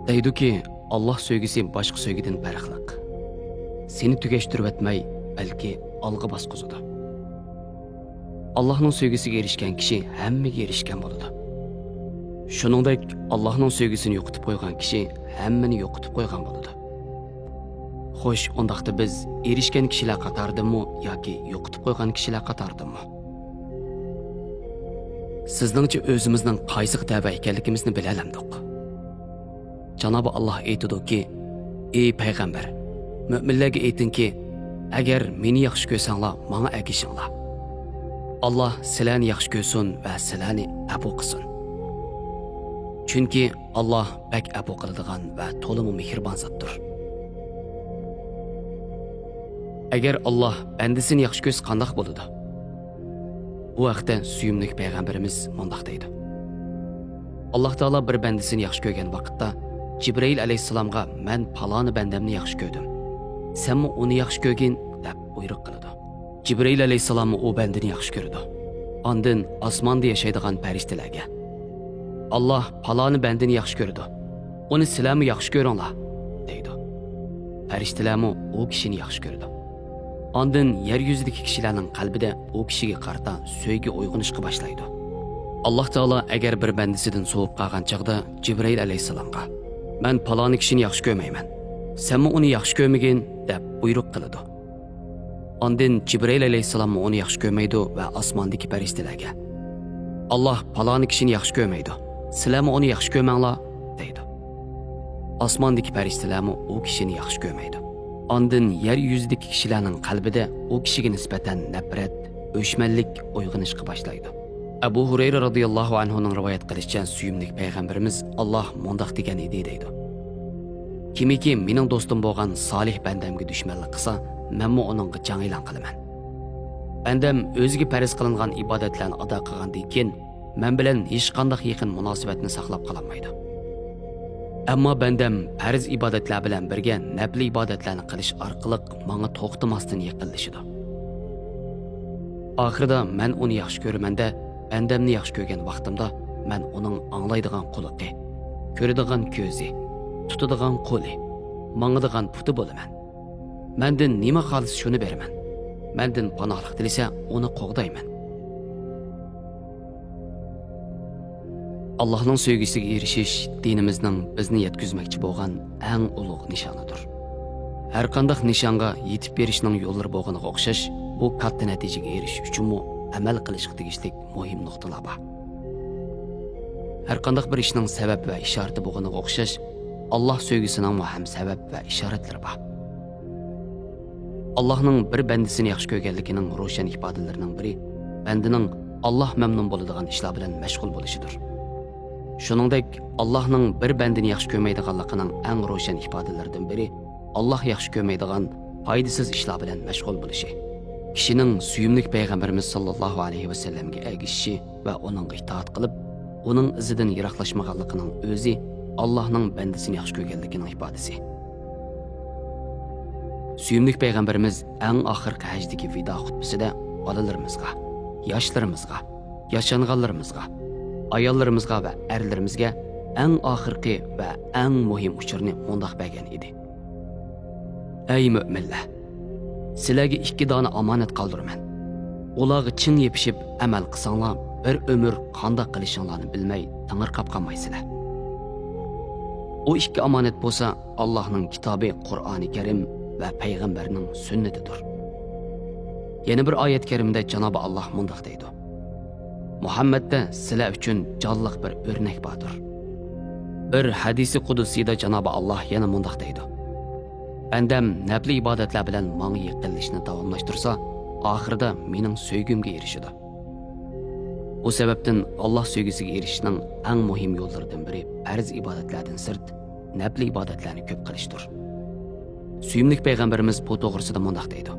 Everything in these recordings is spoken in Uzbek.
Deydi-ki, Allah söygüsü başqa söygüdən fərqliq. Seni tügeştirib etməy, bəlkə alğa basqızıdı. Allah'ın söygüsüge erişken kişi hemmeге erişken boludu. Şuningdek, Allah'ın söygüsünü yo'qotib qo'ygan kishi hammani yo'qotib qo'ygan bo'ladi. Xo'sh, undaqda biz erishgan kishilar qatardimi yoki yo'qotib qo'ygan kishilar qatardimi? Sizningcha o'zimizning qaysi tava ekanligimizni bilalamdiq. Janobi Alloh aytadiki, ey payg'ambar, mu'minlarga aytingki, agar meni yaxshi ko'rsanglar, menga agishinglar. Allah sizlarni yaxshi ko'rsin va sizlarni afu qilsin. Chunki Allah bak afu qiladigan va to'liq mehribon zotdir. Agar Allah bandasini yaxshi ko'rsa qandoq bo'ladi? Bu vaqtda suyumlik payg'ambarimiz mundaq deydi. Alloh taolo bir bandasini yaxshi ko'rgan vaqtda Jibril alayhissalomga men paloni bandamni yaxshi ko'rdim. Senmi uni yaxshi ko'rgin deb buyruq qiladi. Jibril alayhissalom u bandani yaxshi ko'rdi. Ondan osmonda yashaydigan farishtalarga Allah paloni bandani yaxshi ko'rdi. Uni sizlarmi yaxshi ko'ringlar deydi. Farishtalarmi u kishini yaxshi ko'rdi. Ondan yer yuzidagi kishilarning qalbida u kishiga qarata sevgi uyg'onishga boshlaydi. Alloh taolo agar bir bandasidan so'yib qolgan chaqda Jibril alayhissalomga men paloni kishini yaxshi ko'rmayman. Senmi uni yaxshi ko'rmagin deb buyruq qiladi. Ondan Jibril alayhissalom uni yaxshi ko'rmaydi va osmondagi farishtalarga Allah paloni kishini yaxshi ko'rmaydi. Sizlarmi uni yaxshi ko'rmanglar deydi. Osmondagi farishtalarmi u kishini yaxshi ko'rmaydi. Ondan yer yuzidagi kishilarning qalbida u kishiga nisbatan nafrat, o'shmanlik uyg'onishga boshlaydi. Abu Hurayra radhiyallohu anhuning rivoyat qilishicha suyumlik payg'ambarimiz Allah mundaq degan edi deydi. Kimiki mening do'stim bo'lgan solih bandamga dushmanlik qilsa, menmi uningga jang e'lon qilaman. Bandam o'ziga farz qilingan ibodatlarni ado qilgandan keyin men bilan hech qanday yaqin munosabatni saqlab qolmaydi. Ammo bandam farz ibodatlar bilan birga nafl ibodatlarni qilish orqali menga to'xtamasdan yaqinlashadi. Oxirida men uni yaxshi ko'raman-da, bandamni yaxshi ko'rgan vaqtimda men uning anglaydigan quloqi, ko'radigan ko'zi, tutadigan qo'li, mangadigan puti bo'laman. Mendan nima xolis shuni beraman. Mendan panohlik tilasa uni qo'g'dayman. Allah'ın sevgisiga erishish dinimizning bizni yetkazmoqchi bo'lgan eng ulug' nishonidir. Har qanday nishonga yetib berishning yo'llari bo'lganiga o'xshash, bu katta natijaga erishish uchun amal qilishga tegishli muhim nuqtalar bor. Har qanday bir ishning sabab va ishorati bo'lganiga o'xshash, Allah sevgisining ham sabab va ishoratlari bor. Allah'ın bir bandasini yaxshi ko'rganligining ro'shan ifodalarining biri bandaning Allah mamnun bo'ladigan ishlar bilan mashg'ul bo'lishidir. Shuningdek, Allah'ın bir bandani yaxshi ko'rmaydiganligining eng ro'shan ifodalaridan biri Allah yaxshi ko'rmaydigan foydasiz ishlar bilan mashg'ul bo'lishi. Kishining suyumlik payg'ambarimiz sallallohu alayhi va sallamga ergashishi va uning itoat qilib, uning izidan yiroqlashmaganligining o'zi Allah'ın bandasini yaxshi ko'rganligining ifodasi. Suyumlik payg'ambarimiz eng oxirgi hajdagi vido xutbasida bolalarimizga, yoshlarimizga, yashanganlarimizga, ayollarimizga va erlarimizga eng oxirgi va eng muhim uchurni mundaq bergan edi. Ey mu'minlar, sizlarga 2 dona omonat qoldiraman. Ularga chin yepishib amal qilsanglar, bir umr qanday qilishinglarni bilmay tangirqab qolmaysizlar. O 2 omonat bo'lsa Allohning kitobi Qur'oni Karim va payg'ambarning sunnatidir. Yana bir oyat karimda Janobi Alloh mundaq deydi: Muhammadda sizlar uchun jonliq bir o'rnak bordir. Bir hadisi qudusiyda Janobi Alloh yana mundaq deydi: Bandam nafli ibodatlar bilan menga yaqinlashishni davomlashtirsa, oxirida mening sevgimga erishadi. Bu sababdan Allah sevgisiga erishishning eng muhim yo'llaridan biri farz ibodatlardan sirt nafli ibodatlarni ko'p qilishdir. Suyumlik payg'ambarimiz bu to'g'risida mundaq deydi: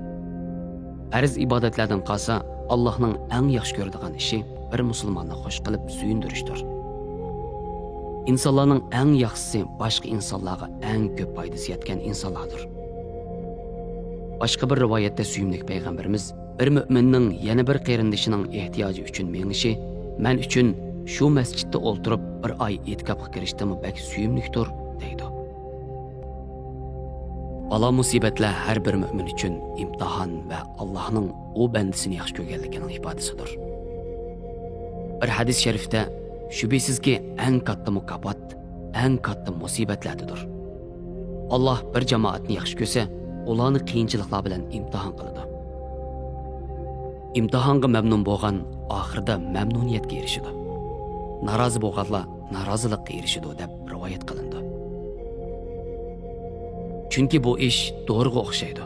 Farz ibodatlardan qolsa, Allohning eng yaxshi ko'radigan ishi bir musulmonni xush qilib suyundirishdir. İnsanlarning eng yaxshisi boshqa insonlarga eng ko'p foydasi yetgan insonlardir. Boshqa bir rivoyatda suyumlik payg'ambarimiz bir mu'minning yana bir qarindishining ehtiyoji uchun mengishi men uchun shu masjidda o'ltirib bir oy e'tikofga kirishdimi bak suyumlikdir deydi. Bala musibatlar har bir mu'min uchun imtihon va Allohning u bandasini yaxshi ko'rganligining ifodasidir. Bir hadis sharifda shubhisizki eng katta mukofot, eng katta musibatlardir. Alloh bir jamoatni yaxshi ko'rsa, ularni qiyinchiliklar bilan imtihon qiladi. İmtihonga mamnun bo'lgan oxirida mamnuniyatga erishadi. Narozi bo'lganlar norozilikqa erishadi deb rivoyat qilindi. Chunki bu ish doriga o'xshaydi.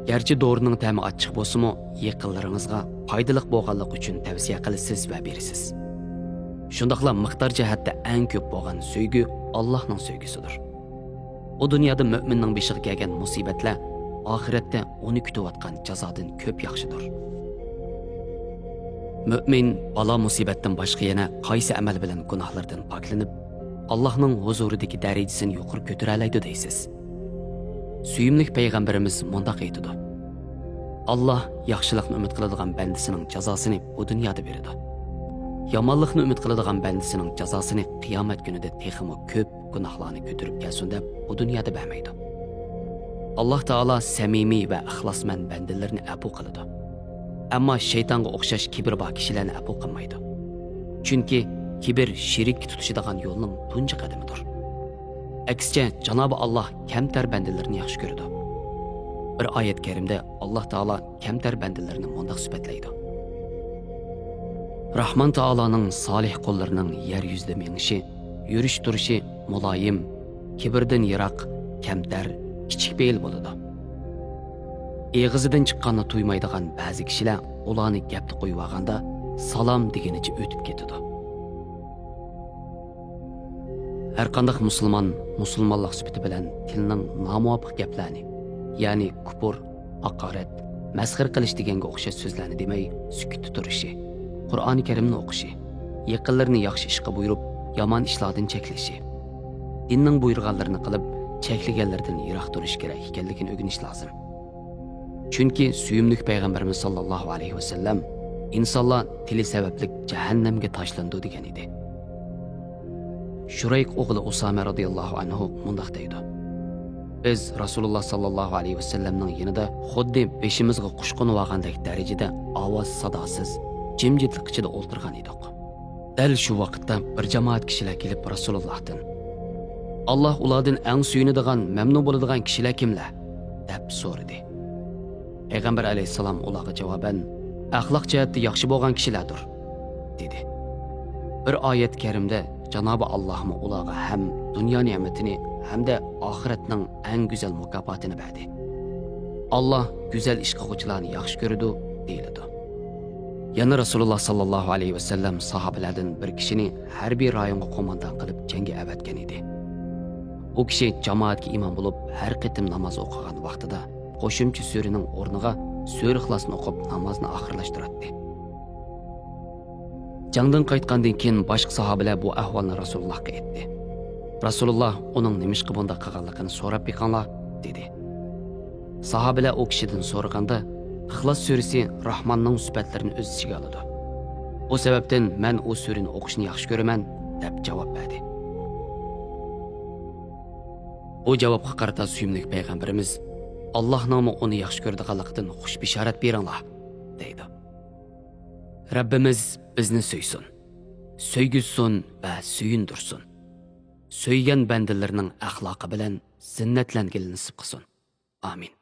Garchi dorining ta'mi achchiq bo'lsa-mu, yaqinlaringizga foydali bo'lganlik uchun tavsiya qilasiz va berasiz. Shundaqla miqdor jihatda eng ko'p bo'lgan sevgi Allohning sevgisidir. Bu dunyoda mu'minning beshiga kelgan musibatlar oxiratda uni kutayotgan jazodan ko'p yaxshidir. Mümin bala musibatdan boshqa yana qaysi amal bilan gunohlardan poklanib, Allohning huzuridagi darajasini yuqori ko'tara oladi deysiz. Suyimli payg'ambarimiz mundaq aytadi: Alloh yaxshilikni umid qiladigan bandasining jazosini bu dunyoda beradi. Yomonlikni umid qiladigan bandasining jazosini qiyomat kunida texmo ko'p gunohlarni ko'tarib kelsin deb bu dunyoda bermaydi. Alloh taolo samimiy va ixlosmand bandalarni afu qiladi. Ammo shaytonga o'xshash kibr bor kishilarni afu qilmaydi. Chunki kibr shirikka tutishadigan yo'lning tunji qadamidir. Aksicha Janobi Alloh kamtar bandalarni yaxshi ko'radi. Bir oyat karimda Alloh taolo kamtar bandalarni mundaq sifatlaydi: Rahmon taoloning solih qo'llarining yer yuzida mengishi, yurish turishi muloyim, kibrdan yiroq, kamtar, kichik beyil bo'ladi. Eg'izidan chiqqanni tuymaydigan ba'zi kishilar ularni gapni qo'yib olganda salom deganicha o'tib ketadi. Har qanday musulmonlik sifati bilan tilning nomuvofiq gaplarni, ya'ni kufr, haqorat, masxir qilish deganga o'xshash so'zlarni demay, sukutda turishi, Qur'oni Karimni o'qishi, yaqinlarni yaxshi ishga buyurib, yomon ishlardan cheklashi, dinning buyurganlarini qilib, cheklaganlardan yiroq turish kerak ekanligini o'rganish lozim. Chunki suyimlik payg'ambarimiz sallallohu alayhi vasallam insonlar tili sababli jahannamga tashlandi degan edi. Shurayq o'g'li Usama radhiyallohu anhu mundaq deydi: Biz Rasululloh sallallohu alayhi vasallamning yanida xuddi beshimizga qush qo'nib olgandek darajada ovoz sadosiz, jimjitlik ichida o'ltirgan edik. Dal shu vaqtda bir jamoat kishilar kelib Rasulullohdan: Alloh ulardan eng suyunadigan, mamnun bo'ladigan kishilar kimlar? deb so'radi. Peygamber aleyhisselam ularga javoban: axloq jihatda yaxshi bo'lgan kishilardir dedi. Bir oyat karimda Janobi Allohmi ularga ham dunyo ne'matini hamda oxiratning eng go'zal mukofotini berdi. Alloh go'zal ish qiluvchilarni yaxshi ko'radi deyiladi. Yana Rasululloh sallallohu alayhi vasallam sahobalardan bir kishini harbiy rayonga qo'mondon qilib jangga avatgan edi. U kishi jamoatga imom bo'lib, har qitim namoz o'qigan vaqtida qo'shimcha suraning o'rniga sura ixlosni o'qib namozni oxirlashtiradi. Jangdan qaytgandan keyin boshqa sahobalar bu ahvolni Rasulullohga aytdi. Rasululloh uning nimishqa bunda qilganligini so'rab beqanlar dedi. Sahobalar o kishidan so'raganda Ixlos surasi Rahmonning sifatlarini o'z ichiga oladi. Bu sababdan men u surani o'qishni yaxshi ko'raman deb javob berdi. Bu javobga qarata suyimli payg'ambarimiz Alloh nomi uni yaxshi ko'radiganlikdan xush bishorat beringlar deydi. Rabbimiz bizni suysin, suygizsin va suyundirsin. Suygan bandalarning axloqi bilan zinnatlanganini nasib qilsin. Amin.